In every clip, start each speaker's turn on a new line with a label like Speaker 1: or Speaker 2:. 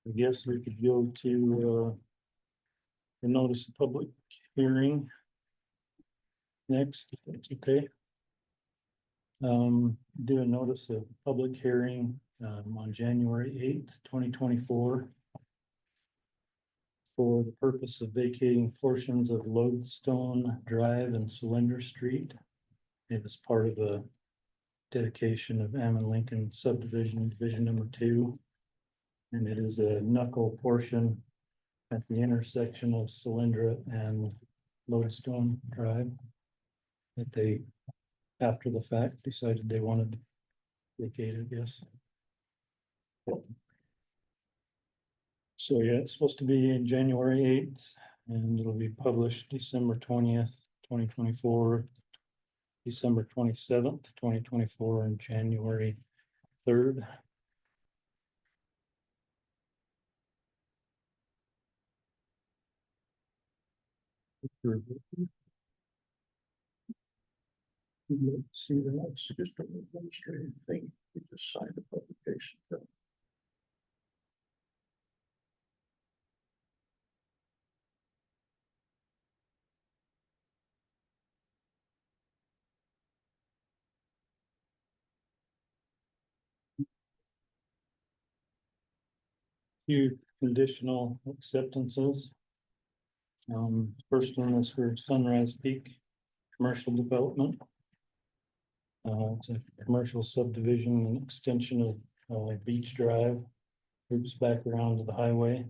Speaker 1: I guess we could go to the notice of public hearing. Next, if that's okay. Do a notice of public hearing on January 8th, 2024. For the purpose of vacating portions of Loadstone Drive and Cylinder Street. It is part of a dedication of Ammon-Lincoln Subdivision, Division Number 2. And it is a knuckle portion at the intersection of Cylinda and Loadstone Drive. That they, after the fact, decided they wanted to vacate, I guess. So yeah, it's supposed to be in January 8th and it'll be published December 20th, 2024, December 27th, 2024, and January 3rd.
Speaker 2: See, that's just an administrative thing. You just sign the publication.
Speaker 1: Few conditional acceptances. First one is for Sunrise Peak Commercial Development. It's a commercial subdivision and extension of Beach Drive, loops back around to the highway.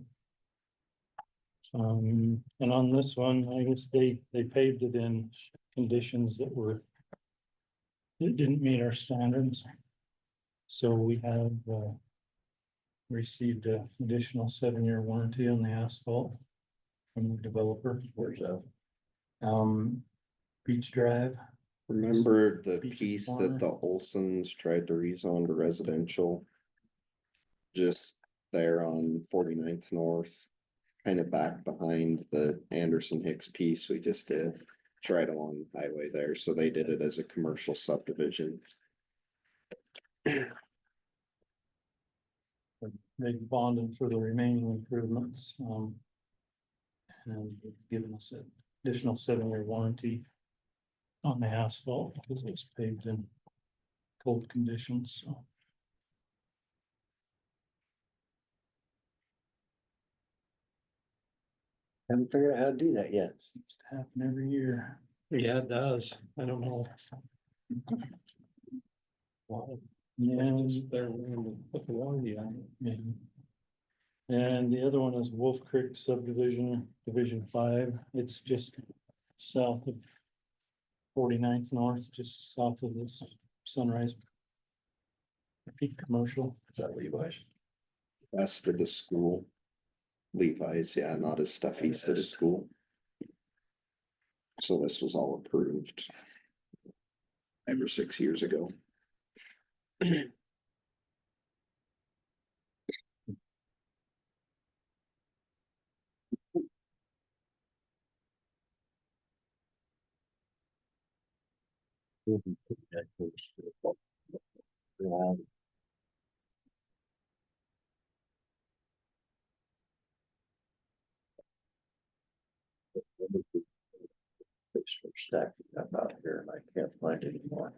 Speaker 1: And on this one, I guess they paved it in conditions that didn't meet our standards. So we have received an additional 7-year warranty on the asphalt from the developer.
Speaker 2: Where's that?
Speaker 1: Beach Drive.
Speaker 3: Remember the
Speaker 1: Beach's
Speaker 3: piece
Speaker 1: corner.
Speaker 3: that the Olsons tried to rezone to residential? Just there on 49th North, kind of back behind the Anderson Hicks piece we just did. It's right along the highway there, so they did it as a commercial subdivision.
Speaker 1: They bonded for the remaining improvements. And given us an additional 7-year warranty on the asphalt because it was paved in cold conditions. So
Speaker 2: Haven't figured out how to do that yet.
Speaker 1: seems to happen every year. Yeah, it does. I don't know. Wow. Yeah, they're willing to put the warranty on it, maybe. And the other one is Wolf Creek Subdivision, Division 5. It's just south of 49th North, just south of this Sunrise Peak Commercial.
Speaker 2: Is that Levi's?
Speaker 3: West of the school. Levi's, yeah, not his stuff east of the school. So this was all approved 5 or 6 years ago.
Speaker 2: Place for stacking up out here and I can't find it anymore.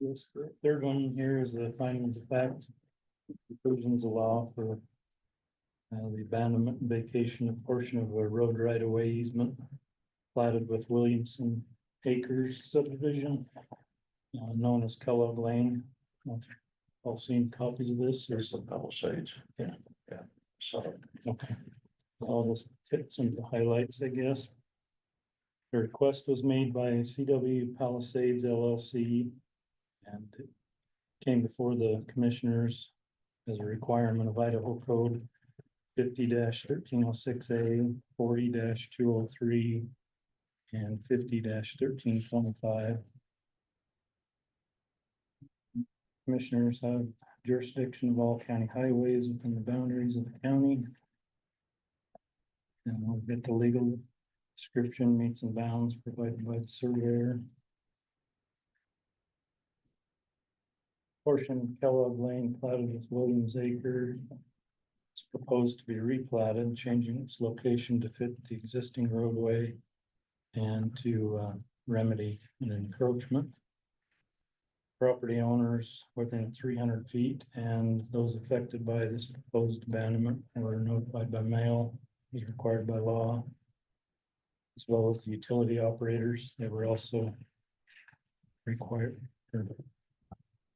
Speaker 1: Yes, the third one here is the findings of fact. Conclusions allow for the abandonment and vacation of portion of a road right of way easement platted with Williamson Acres subdivision, known as Kellogg Lane. All seen copies of this.
Speaker 2: There's some Palisades.
Speaker 1: Yeah.
Speaker 2: Yeah. So
Speaker 1: Okay. I'll just hit some of the highlights, I guess. The request was made by CW Palisades LLC. And it came before the commissioners as a requirement of Idaho Code 50-1306A, 40-203, and 50-1325. Commissioners have jurisdiction of all county highways within the boundaries of the county. And we'll get the legal description, meets and bounds provided by the surveyor. Portion of Kellogg Lane platted with Williams Acre. It's proposed to be replatted, changing its location to fit the existing roadway and to remedy an encroachment. Property owners within 300 feet and those affected by this proposed abandonment were notified by mail as required by law. As well as the utility operators, they were also required or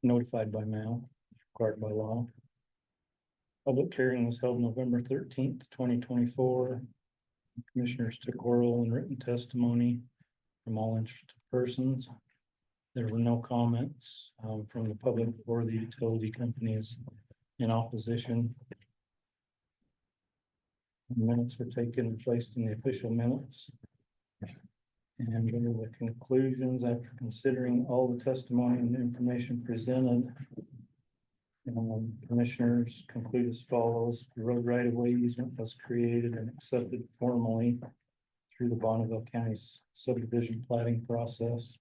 Speaker 1: notified by mail, required by law. Public hearing was held November 13th, 2024. Commissioners took oral and written testimony from all interested persons. There were no comments from the public or the utility companies in opposition. Minutes were taken and placed in the official minutes. And under the conclusions, after considering all the testimony and information presented, commissioners conclude as follows: the road right-of-way easement was created and accepted formally through the Bonneville County subdivision plating process.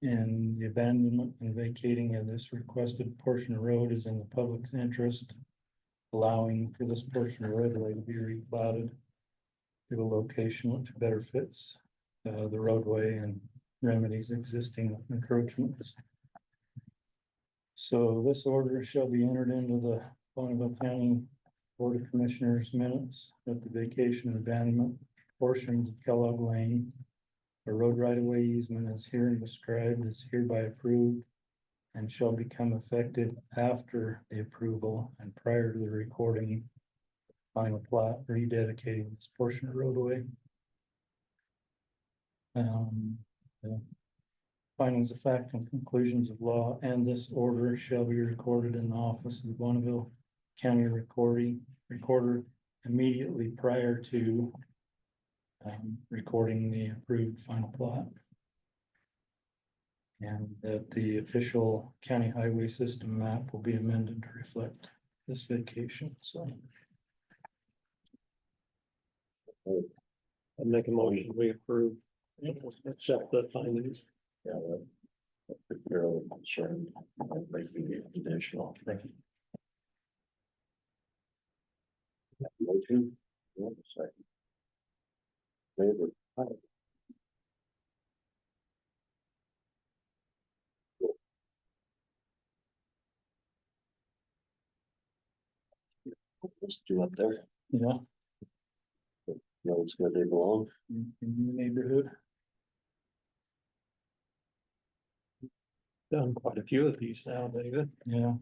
Speaker 1: And the abandonment and vacating of this requested portion of road is in the public's interest, allowing for this portion of roadway to be replatted to a location which better fits the roadway and remedies existing encroachments. So this order shall be entered into the Bonneville County Board of Commissioners minutes that the vacation and abandonment portions of Kellogg Lane, a road right-of-way easement as herein described, is hereby approved and shall become effective after the approval and prior to the recording final plat rededicating this portion of roadway. The findings of fact and conclusions of law and this order shall be recorded in the office of the Bonneville County recorder immediately prior to recording the approved final plat. And that the official county highway system map will be amended to reflect this vacation, so.
Speaker 2: I make a motion, we approve, accept the findings.
Speaker 4: Yeah, that's fairly concerned, making it conditional.
Speaker 2: Thank you.
Speaker 4: Motion, you want a second? Favor. Aye. Let's do up there,
Speaker 1: Yeah,
Speaker 4: know it's gonna take long.
Speaker 1: in your neighborhood.
Speaker 2: Done quite a few of these now, David.
Speaker 1: Yeah.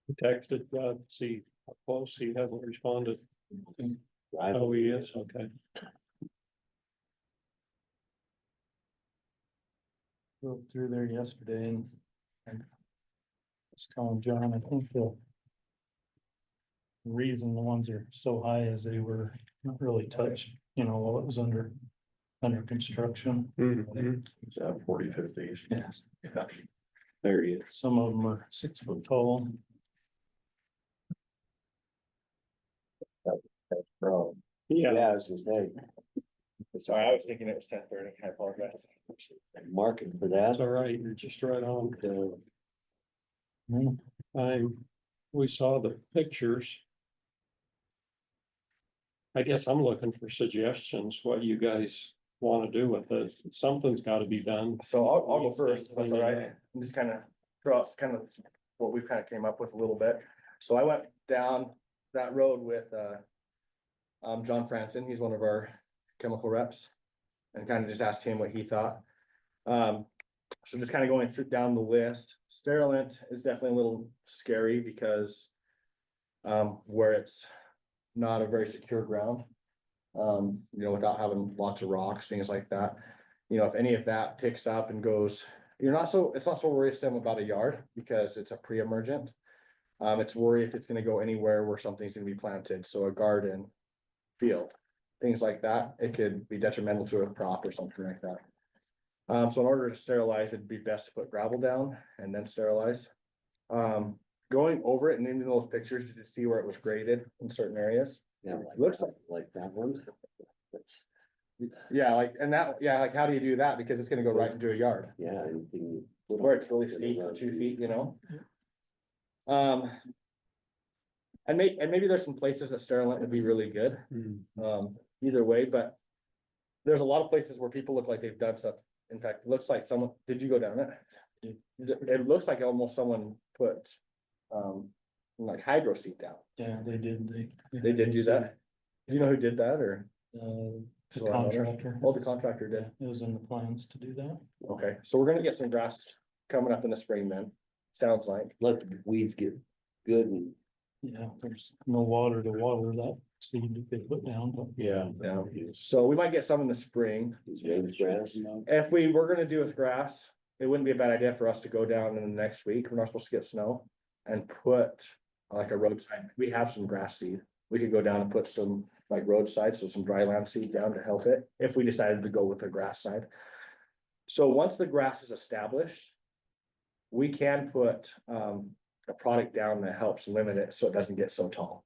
Speaker 2: He texted, see how close, he hasn't responded.
Speaker 4: I
Speaker 2: Oh, he is, okay.
Speaker 1: Drove through there yesterday and I was telling John, I think the reason the ones are so high is they were not really touched, while it was under construction.
Speaker 4: Is that 40-50s?
Speaker 1: Yes,
Speaker 3: There he is.
Speaker 1: some of them are 6 foot tall.
Speaker 4: Bro.
Speaker 2: Yeah,
Speaker 4: I was just saying.
Speaker 5: Sorry, I was thinking it was 10:30. I apologize.
Speaker 4: Marking for
Speaker 2: that's
Speaker 4: that.
Speaker 2: all right, you're just right on.
Speaker 1: Hmm.
Speaker 2: We saw the pictures. I guess I'm looking for suggestions, what you guys want to do with this. Something's got to be done.
Speaker 5: So I'll go first, if that's all right. And just kind of throw out kind of what we've kind of came up with a little bit. So I went down that road with John Franson. He's one of our chemical reps, and kind of just asked him what he thought. So just kind of going through down the list, Sterilant is definitely a little scary because where it's not a very secure ground, without having lots of rocks, things like that. If any of that picks up and goes, it's not so worrisome about a yard because it's a pre-emergent. It's worry if it's gonna go anywhere where something's gonna be planted, so a garden, field, things like that, it could be detrimental to a crop or something like that. So in order to sterilize, it'd be best to put gravel down and then sterilize. Going over it and in those pictures, you could see where it was graded in certain areas.
Speaker 4: Yeah,
Speaker 5: Looks
Speaker 4: like that one. That's,
Speaker 5: Yeah, like, and that, yeah, like, how do you do that? Because it's gonna go right into a yard.
Speaker 4: yeah, anything.
Speaker 5: Where it's really steep for 2 feet, you know? And maybe there's some places that sterilant would be really good, either way, but. There's a lot of places where people look like they've done stuff. In fact, it looks like someone, did you go down it? It looks like almost someone put, like hydro seed down.
Speaker 1: Yeah, they did,
Speaker 5: They did do that? Do you know who did that or?
Speaker 1: The contractor.
Speaker 5: Oh, the contractor did.
Speaker 1: It was in the plans to do that.
Speaker 5: Okay, so we're gonna get some grass coming up in the spring then, sounds like.
Speaker 4: Let the weeds get good and.
Speaker 1: Yeah, there's no water to water that seed that they put down, but.
Speaker 2: Yeah.
Speaker 5: Yeah, so we might get some in the spring.
Speaker 4: These range grass.
Speaker 5: If we were gonna do with grass, it wouldn't be a bad idea for us to go down in the next week, we're not supposed to get snow. And put like a roadside, we have some grass seed, we could go down and put some like roadside, so some dry land seed down to help it, if we decided to go with the grass side. So once the grass is established. We can put a product down that helps limit it so it doesn't get so tall.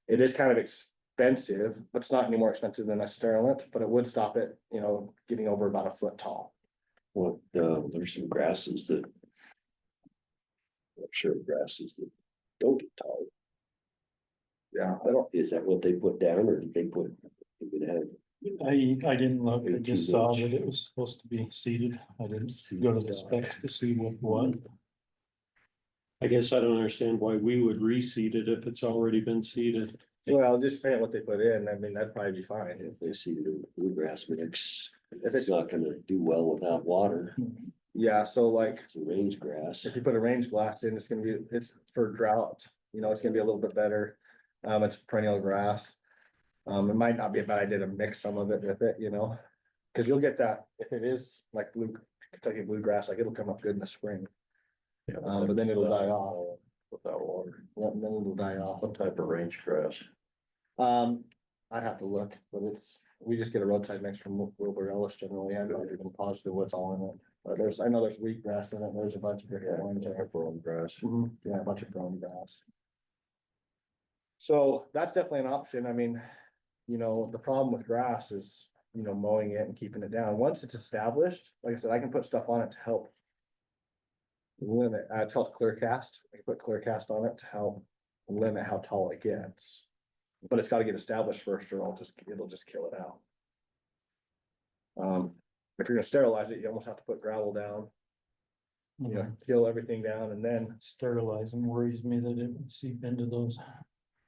Speaker 5: It is kind of expensive, but it's not any more expensive than a sterilant, but it would stop it, getting over about a foot tall.
Speaker 4: What, there's some grasses that. I'm sure grasses that don't get tall.
Speaker 5: Yeah, I don't,
Speaker 4: Is that what they put down or did they put? You could have.
Speaker 1: I didn't look, I just
Speaker 4: 18
Speaker 1: saw
Speaker 4: inch.
Speaker 1: that it was supposed to be seeded. I didn't go to the specs to see what.
Speaker 2: I guess I don't understand why we would reseed it if it's already been seeded.
Speaker 5: well, just depending on what they put in, I mean, that'd probably be fine.
Speaker 4: If they seeded it with bluegrass mix,
Speaker 5: If
Speaker 4: it's
Speaker 5: it's,
Speaker 4: not gonna do well without water.
Speaker 5: yeah, so like,
Speaker 4: It's a range grass.
Speaker 5: if you put a range glass in, it's for drought, it's gonna be a little bit better. It's perennial grass. It might not be a bad idea to mix some of it with it, cause you'll get that, if it is like Kentucky bluegrass, like it'll come up good in the spring. But then it'll die off.
Speaker 4: Without water.
Speaker 5: Then it'll die off.
Speaker 4: What type of range grass?
Speaker 5: I'd have to look, but we just get a roadside mix from Wilbur Ellis generally. I'm not even positive what's all in it. But I know there's wheatgrass in it. There's a bunch of different ones.
Speaker 4: Grass.
Speaker 5: Yeah, a bunch of brome grass. So that's definitely an option. I mean, the problem with grass is, mowing it and keeping it down. Once it's established, like I said, I can put stuff on it to help limit, it's called clear cast. I can put clear cast on it to help limit how tall it gets. But it's gotta get established first or it'll just kill it out. If you're gonna sterilize it, you almost have to put gravel down, kill everything down and then,
Speaker 1: Sterilizing worries me that it would seep into those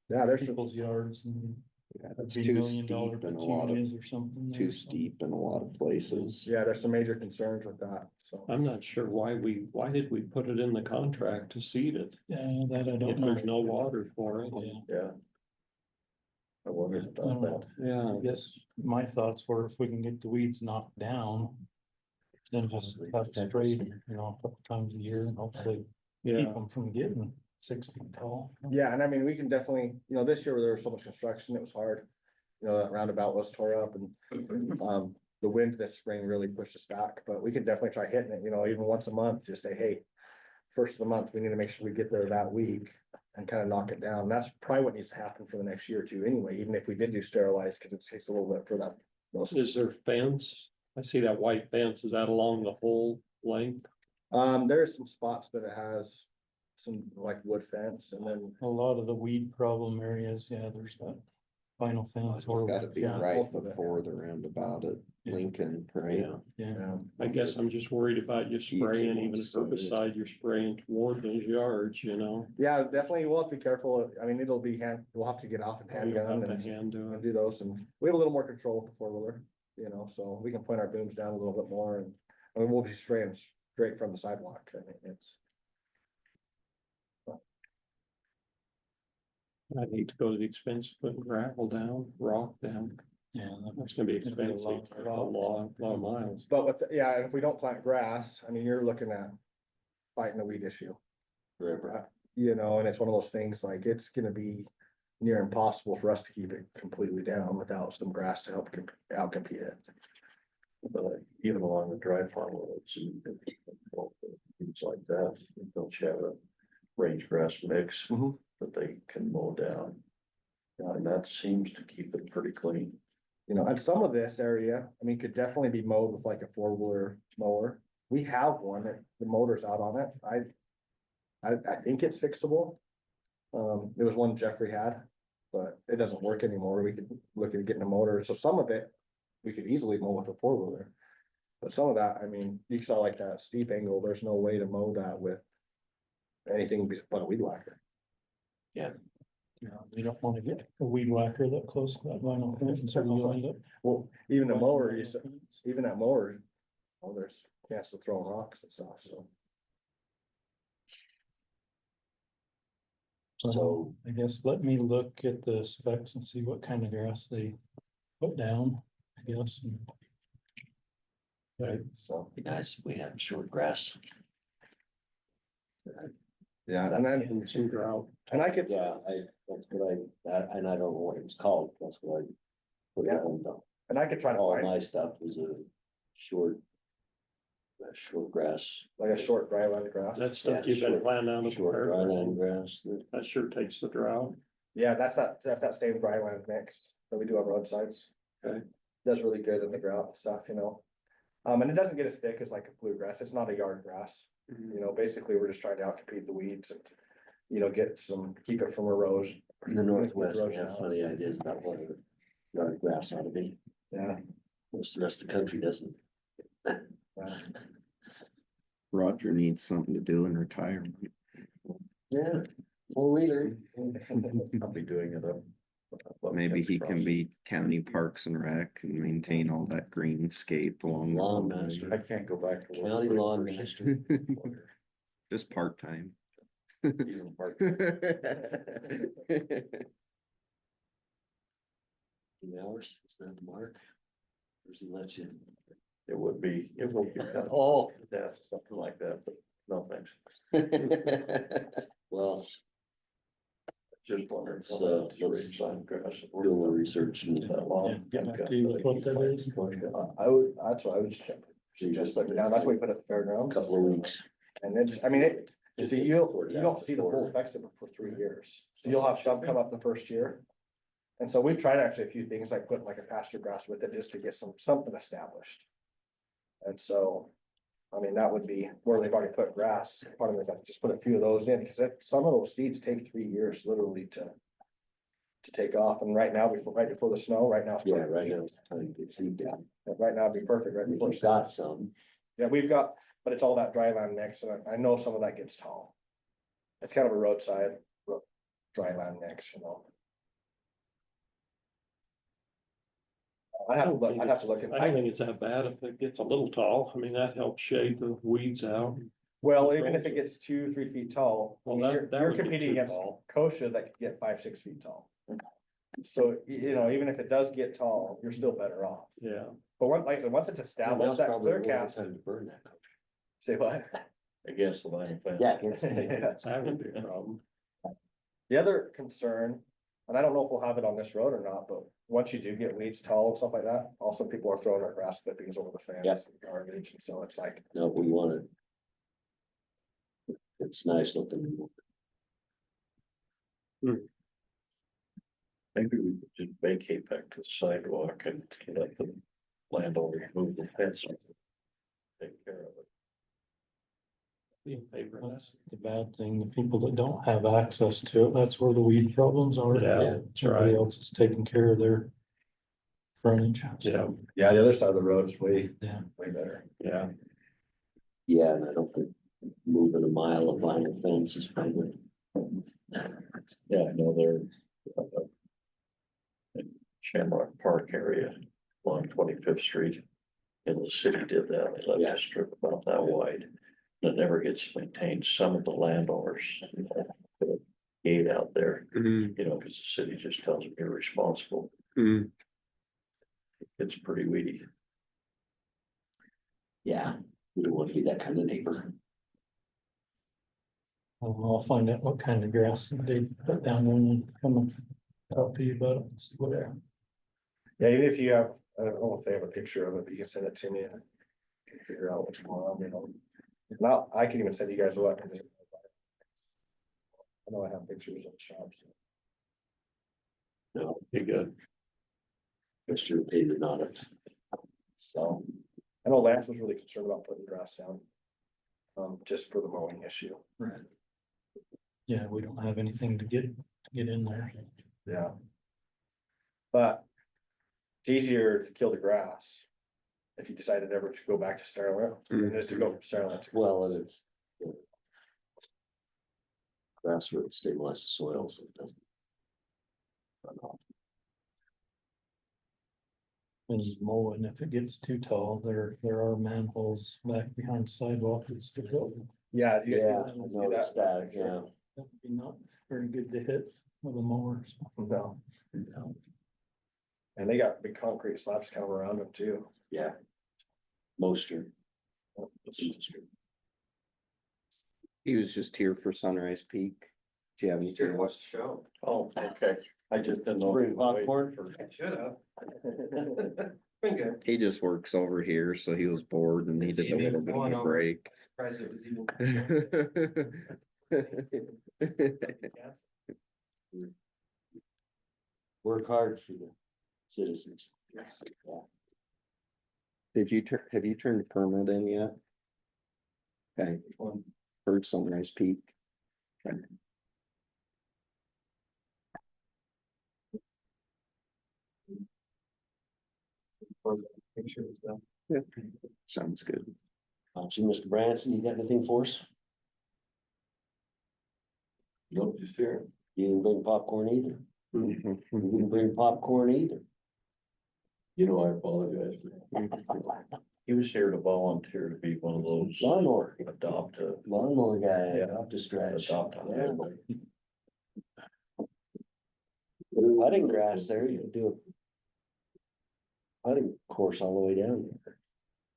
Speaker 5: yeah, there's some,
Speaker 1: people's yards and.
Speaker 3: It's
Speaker 1: be
Speaker 3: too
Speaker 1: $1 million
Speaker 3: steep in a lot of,
Speaker 1: petunias or something.
Speaker 3: too steep in a lot of places.
Speaker 5: yeah, there's some major concerns with that, so.
Speaker 2: I'm not sure why did we put it in the contract to seed it?
Speaker 1: Yeah, that I
Speaker 2: If
Speaker 1: don't know.
Speaker 2: there's no water for it.
Speaker 1: Yeah.
Speaker 5: Yeah. I wondered
Speaker 1: I don't
Speaker 5: about
Speaker 1: know.
Speaker 2: Yeah.
Speaker 1: I guess my thoughts were if we can get the weeds knocked down. Then just have it sprayed, a couple times a year and hopefully
Speaker 2: Yeah.
Speaker 1: keep them from getting 6 feet tall.
Speaker 5: that. Yeah, and I mean, we can definitely, this year where there was so much construction, it was hard. That roundabout was tore up and, the wind this spring really pushed us back, but we can definitely try hitting it, even once a month, just say, hey. First of the month, we need to make sure we get there that week and kind of knock it down. That's probably what needs to happen for the next year or two anyway, even if we did do sterilize, because it takes a little bit for that.
Speaker 2: Is there fence? I see that white fence. Is that along the whole length?
Speaker 5: There's some spots that it has some like wood fence and then.
Speaker 1: A lot of the weed problem areas, yeah, there's that final fence.
Speaker 3: It's gotta be
Speaker 5: Yeah,
Speaker 3: right
Speaker 5: both of it.
Speaker 3: before the roundabout at
Speaker 1: Yeah.
Speaker 3: Lincoln, right?
Speaker 1: Yeah,
Speaker 2: I guess I'm just worried about you spraying, even
Speaker 3: wants to do it.
Speaker 2: herbicide, you're spraying toward those yards,
Speaker 5: Yeah, definitely, we'll have to be careful. I mean, we'll have to get off and
Speaker 2: You'll
Speaker 5: handgun
Speaker 2: have to
Speaker 5: and
Speaker 2: hand do
Speaker 5: and
Speaker 2: it.
Speaker 5: do those, and we have a little more control with the four-wheeler, so we can point our booms down a little bit more and. I mean, we'll be spraying straight from the sidewalk. I mean, it's.
Speaker 2: I'd hate to go to the expense of putting gravel down, rock down.
Speaker 1: yeah.
Speaker 2: That's gonna be
Speaker 1: It's gonna be a
Speaker 2: expensive,
Speaker 1: lot.
Speaker 2: a lot of miles.
Speaker 5: But and if we don't plant grass, I mean, you're looking at fighting the weed issue.
Speaker 4: Forever.
Speaker 5: You know, and it's one of those things like it's gonna be near impossible for us to keep it completely down without some grass to help outcompete it.
Speaker 4: But even along the dry farm roads and things like that, don't you have a range grass mix
Speaker 5: Mhm.
Speaker 4: that they can mow down? And that seems to keep it pretty clean.
Speaker 5: You know, and some of this area, I mean, could definitely be mowed with like a 4-wheeler mower. We have one that the motor's out on it. I think it's fixable. It was one Jeffrey had, but it doesn't work anymore. We could look at getting a motor. So some of it, we could easily mow with a 4-wheeler. But some of that, I mean, you saw like that steep angle, there's no way to mow that with anything but a weed whacker.
Speaker 1: You know, we don't wanna get a weed whacker that close to that vinyl fence, and so you'll end up.
Speaker 5: Well, even a mower, even that mower, oh, there's chances of throwing rocks and stuff, so.
Speaker 1: So I guess let me look at the specs and see what kind of grass they put down, I guess. Right,
Speaker 5: So,
Speaker 4: Be nice if we had short grass.
Speaker 5: yeah, and then,
Speaker 2: And some drought.
Speaker 5: and I could,
Speaker 4: Yeah, that's what and I don't know what it was called, that's what I put it
Speaker 5: Yeah.
Speaker 4: on.
Speaker 5: and I could try to
Speaker 4: All
Speaker 5: find
Speaker 4: my stuff was a short grass,
Speaker 5: like a short dry land grass.
Speaker 2: That's stuff
Speaker 4: Yeah,
Speaker 2: you've been
Speaker 4: short-
Speaker 2: planning on.
Speaker 4: short dryland grass.
Speaker 2: That sure takes the drought.
Speaker 5: Yeah, that's that same dry land mix that we do on roadsides.
Speaker 2: Okay.
Speaker 5: Does really good in the drought and stuff, you know. And it doesn't get as thick as like a bluegrass. It's not a yard grass. You know, basically, we're just trying to outcompete the weeds and, you know, keep it from erosion.
Speaker 4: In the northwest, we
Speaker 5: Erosion
Speaker 4: have
Speaker 5: out.
Speaker 4: funny ideas about what a yard grass ought to be.
Speaker 5: Yeah.
Speaker 4: Most of the rest of the country doesn't.
Speaker 5: Yeah.
Speaker 3: Roger needs something to do in retirement.
Speaker 4: Yeah. Well, either. I'll be doing it up.
Speaker 3: Maybe he can be county parks and rec and maintain all that greenscape along. the
Speaker 4: Lawn
Speaker 3: roadway.
Speaker 4: master.
Speaker 6: I can't go back to. work
Speaker 4: County
Speaker 6: for the
Speaker 4: lawn
Speaker 6: first
Speaker 4: master.
Speaker 3: Just part-time.
Speaker 6: even part-
Speaker 4: 2 hours, is that the mark? Or does he let you?
Speaker 6: It would be, it will be.
Speaker 4: Oh.
Speaker 6: Yeah, something like that, but no thanks.
Speaker 4: Well,
Speaker 6: Just wondering.
Speaker 4: Let's, let's do a little research and
Speaker 6: That long.
Speaker 1: Yeah, get back to you with what that is.
Speaker 5: That's what I would suggest, like, now that's what we put at the fairgrounds.
Speaker 4: couple of weeks.
Speaker 5: And it's, I mean, you see, you don't see the full effects of it for 3 years. So you'll have some come up the first year. And so we've tried actually a few things like putting like a pasture grass with it just to get something established. And so, I mean, that would be where they've already put grass. Part of it is I just put a few of those in because some of those seeds take 3 years literally to take off. And right now, right before the snow, right now.
Speaker 4: Yeah, right now it's the time to get seed down.
Speaker 5: Right now it'd be perfect right before.
Speaker 4: We've
Speaker 5: snow.
Speaker 4: got some.
Speaker 5: Yeah, we've got, but it's all that dry land mix, and I know some of that gets tall. It's kind of a roadside, dry land mix, you know. I'd have to look, I'd have to look.
Speaker 2: I don't think it's that bad if it gets a little tall. I mean, that helps shade the weeds out.
Speaker 5: Well, even if it gets 2-3 feet tall, I
Speaker 2: Well,
Speaker 5: mean,
Speaker 2: that
Speaker 5: you're
Speaker 2: would get
Speaker 5: competing
Speaker 2: too
Speaker 5: against
Speaker 2: tall.
Speaker 5: kochia that could get 5-6 feet tall. So, you know, even if it does get tall, you're still better off.
Speaker 2: Yeah.
Speaker 5: But like I said, once it's established, that clear cast,
Speaker 4: Time to burn that.
Speaker 5: say what?
Speaker 6: Against the line fence.
Speaker 4: Yeah. it's-
Speaker 2: That would be a problem.
Speaker 5: The other concern, and I don't know if we'll have it on this road or not, but once you do get weeds tall and stuff like that, also people are throwing their grass clippings over the fence and garbage, and so it's like,
Speaker 4: No, we want it. It's nice looking.
Speaker 6: Maybe we could just vacate back to the sidewalk and let the landowner move the fence. Take care of it.
Speaker 2: Be in favor of that.
Speaker 1: That's the bad thing, the people that don't have access to it, that's where the weed problems are.
Speaker 2: Yeah, that's right.
Speaker 1: Everybody else is taking care of their frontage.
Speaker 2: Yeah,
Speaker 5: yeah, the other side of the road is way
Speaker 1: Yeah.
Speaker 5: better.
Speaker 2: yeah.
Speaker 4: Yeah, and I don't think moving a mile of vinyl fence is probably.
Speaker 6: Yeah, I know they're. In Shamrock Park area along 25th Street. And the city did that, they left a strip about that wide. That never gets maintained, some of the landowners. Put a gate out there, you know, because the city just tells them you're responsible. It's pretty weedy.
Speaker 4: Yeah, we don't want to be that kind of neighbor.
Speaker 1: I'll find out what kind of grass they put down there and come and talk to you about it. See what I-
Speaker 5: Yeah, even if you have, I don't know if they have a picture of it, but you can send it to me and figure out what's going on, you know. If not, I can even send you guys what. I know I have pictures of the shops.
Speaker 6: No,
Speaker 2: Be good.
Speaker 6: Mr. opinion on it.
Speaker 5: So, I know Lance was really concerned about putting grass down. Just for the mowing issue.
Speaker 1: Right. Yeah, we don't have anything to get in there.
Speaker 5: Yeah. But it's easier to kill the grass. If you decided ever to go back to Starland, than it is to go from Starland to.
Speaker 6: Well,
Speaker 5: grass.
Speaker 6: and it's. Grass roots stabilize the soil, so it doesn't. run off.
Speaker 1: And mowing, if it gets too tall, there are manholes back behind sidewalk that stick up.
Speaker 5: Yeah, do you guys
Speaker 6: Yeah, I
Speaker 5: see
Speaker 6: noticed that, yeah.
Speaker 1: That would be not very good to hit with a mower.
Speaker 5: No. And they got big concrete slabs kind of around them too.
Speaker 6: Yeah. Moisture.
Speaker 3: He was just here for Sunrise Peak. Do you have anything? What?
Speaker 4: show.
Speaker 2: Oh, okay. I just didn't know.
Speaker 6: Bring popcorn.
Speaker 4: Should have.
Speaker 2: Been good.
Speaker 3: He just works over here, so he was bored and needed a little bit of a break.
Speaker 4: Surprised it was even.
Speaker 6: Work hard for the citizens.
Speaker 3: Have you turned the permit in yet? Okay, for Sunrise Peak. Okay. Yeah, sounds good.
Speaker 6: See, Mr. Branson, you got anything for us?
Speaker 4: Nope, just here.
Speaker 6: You didn't bring popcorn either. You didn't bring popcorn either.
Speaker 4: You know, I apologize. He was here to volunteer to be one of those.
Speaker 6: Lawnmower,
Speaker 4: Adopt a.
Speaker 6: lawnmower guy,
Speaker 4: Yeah.
Speaker 6: up to stretch.
Speaker 4: Adopt
Speaker 6: Yeah.
Speaker 4: a.
Speaker 6: Putting grass there, you can do a putting course all the way down there.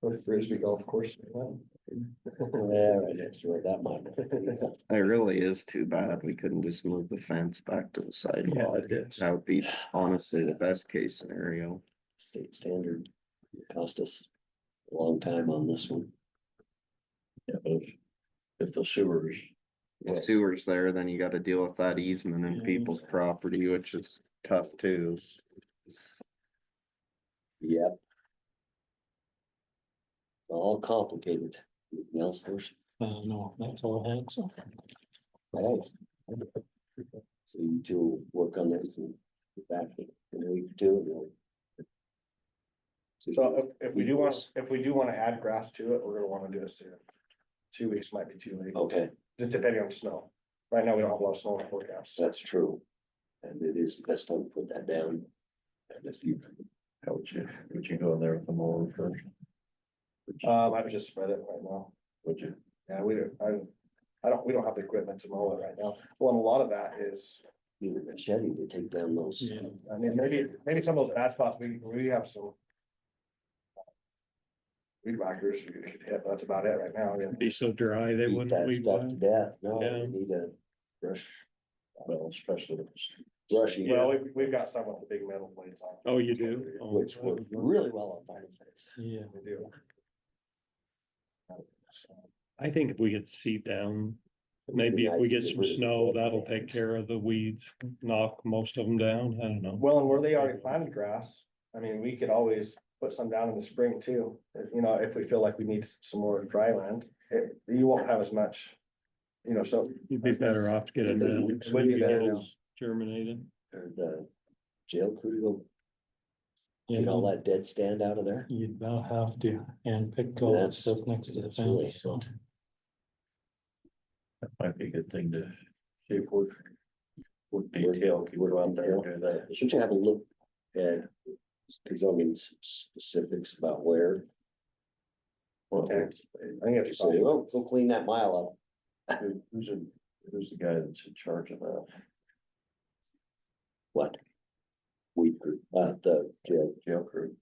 Speaker 5: Or frisbee golf course.
Speaker 6: Yeah, right next to where that might be.
Speaker 3: It really is too bad we couldn't just move the fence back to the sidewalk.
Speaker 1: it is.
Speaker 3: That would be honestly the best case scenario.
Speaker 6: State standard cost us a long time on this one.
Speaker 4: Yeah, but if the sewers.
Speaker 3: If sewer's there, then you gotta deal with that easement in
Speaker 1: Yeah.
Speaker 3: people's property, which is tough too.
Speaker 6: Yep. All complicated. Anything else first?
Speaker 1: No, that's all I had, so.
Speaker 6: Right. So you two will work on this and get back in a week or two. and we'll-
Speaker 5: So if we do want to add grass to it, we're gonna want to do it soon. 2 weeks might be too late,
Speaker 6: Okay,
Speaker 5: just depending on snow. Right now, we don't have a lot of snow in the forecast.
Speaker 6: that's true. And it is the best time to put that down. And if you,
Speaker 4: How would you go in there with the mower first?
Speaker 5: I would just spread it right now.
Speaker 4: Would you?
Speaker 5: Yeah, we don't have the equipment to mow it right now. Well, and a lot of that is,
Speaker 6: need a machete to take down those.
Speaker 1: Yeah,
Speaker 5: I mean, maybe some of those bad spots, we have some. Weed whackers, we could hit, but that's about it right now. I mean,
Speaker 2: Be so dry, they
Speaker 6: Beat
Speaker 2: wouldn't
Speaker 6: that
Speaker 2: leave
Speaker 6: stuff to
Speaker 2: one.
Speaker 6: death. No,
Speaker 2: Yeah.
Speaker 6: you need a brush.
Speaker 4: Well, especially with.
Speaker 6: Brushing.
Speaker 5: Well, we've got some with the big metal plates on.
Speaker 2: Oh, you do? Oh,
Speaker 6: Which work really well on fire pits.
Speaker 1: yeah.
Speaker 5: We do.
Speaker 2: I think if we get seed down, maybe if we get some snow, that'll take care of the weeds, knock most of them down. I don't know.
Speaker 5: Well, and where they already planted grass, I mean, we could always put some down in the spring too. You know, if we feel like we need some more dry land, you won't have as much. You know, so
Speaker 2: You'd be better off to get it now.
Speaker 5: It would be better now.
Speaker 2: Germinated.
Speaker 6: Or the jail crew to go
Speaker 1: Yeah,
Speaker 6: get all that dead stand out of there.
Speaker 1: you'd about have to, and pick all that
Speaker 6: That's-
Speaker 1: stuff next to the
Speaker 6: that's really
Speaker 1: fence, so.
Speaker 4: That might be a good thing to see if we're detail, can go out there and do that.
Speaker 6: Should you have a look at zoning specifics about where?
Speaker 5: Okay. I think it's.
Speaker 6: Say, oh, go clean that mile
Speaker 4: Who's the guy that's in charge of that?
Speaker 6: up. What? Weed crew, the jail.
Speaker 4: Jail crew.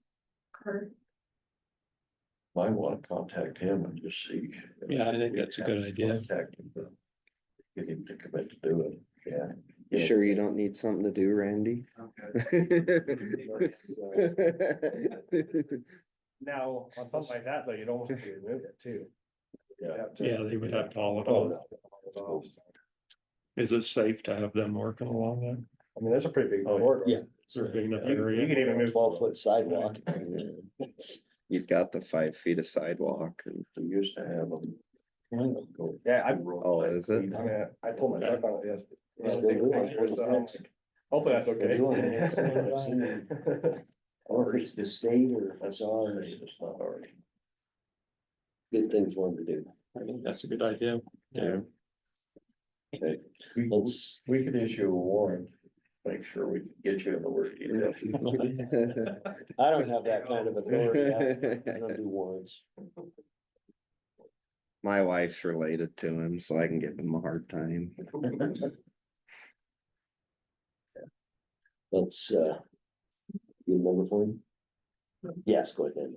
Speaker 4: Might want to contact him and just see.
Speaker 2: Yeah, I think that's a good idea.
Speaker 4: Contact him, but
Speaker 6: Get him to commit to do it, yeah.
Speaker 3: You sure you don't need something to do, Randy?
Speaker 5: Now, on something like that, though, you'd almost have to remove it too.
Speaker 6: Yeah.
Speaker 2: Yeah, they would have to haul it
Speaker 6: Oh,
Speaker 2: off. Is it safe to have them working along there?
Speaker 5: I mean, there's a pretty big
Speaker 6: Oh,
Speaker 5: corridor.
Speaker 7: yeah.
Speaker 2: Is there a big enough
Speaker 5: You
Speaker 2: area?
Speaker 5: could even move
Speaker 7: 12-foot sidewalk.
Speaker 3: You've got the 5 feet of sidewalk and,
Speaker 6: We used to have them.
Speaker 5: Yeah,
Speaker 3: oh, is it?
Speaker 5: I mean, I pulled my truck on it, yes.
Speaker 7: Yeah, they're doing it.
Speaker 5: So I'm like, hopefully that's
Speaker 7: They're
Speaker 5: okay.
Speaker 7: doing it. I've seen them. I don't know if it's the state or if
Speaker 6: That's
Speaker 7: it's ours,
Speaker 6: it's not ours.
Speaker 7: good things for them to do.
Speaker 2: I think that's a good idea. Yeah.
Speaker 7: Okay,
Speaker 6: We,
Speaker 7: let's,
Speaker 6: we could issue a warrant, make sure we can get you in the work. you do.
Speaker 7: I don't have that kind of authority. I don't do warrants.
Speaker 3: My wife's related to him, so I can give him a hard time.
Speaker 7: Let's, you remember for him? Yes, go ahead.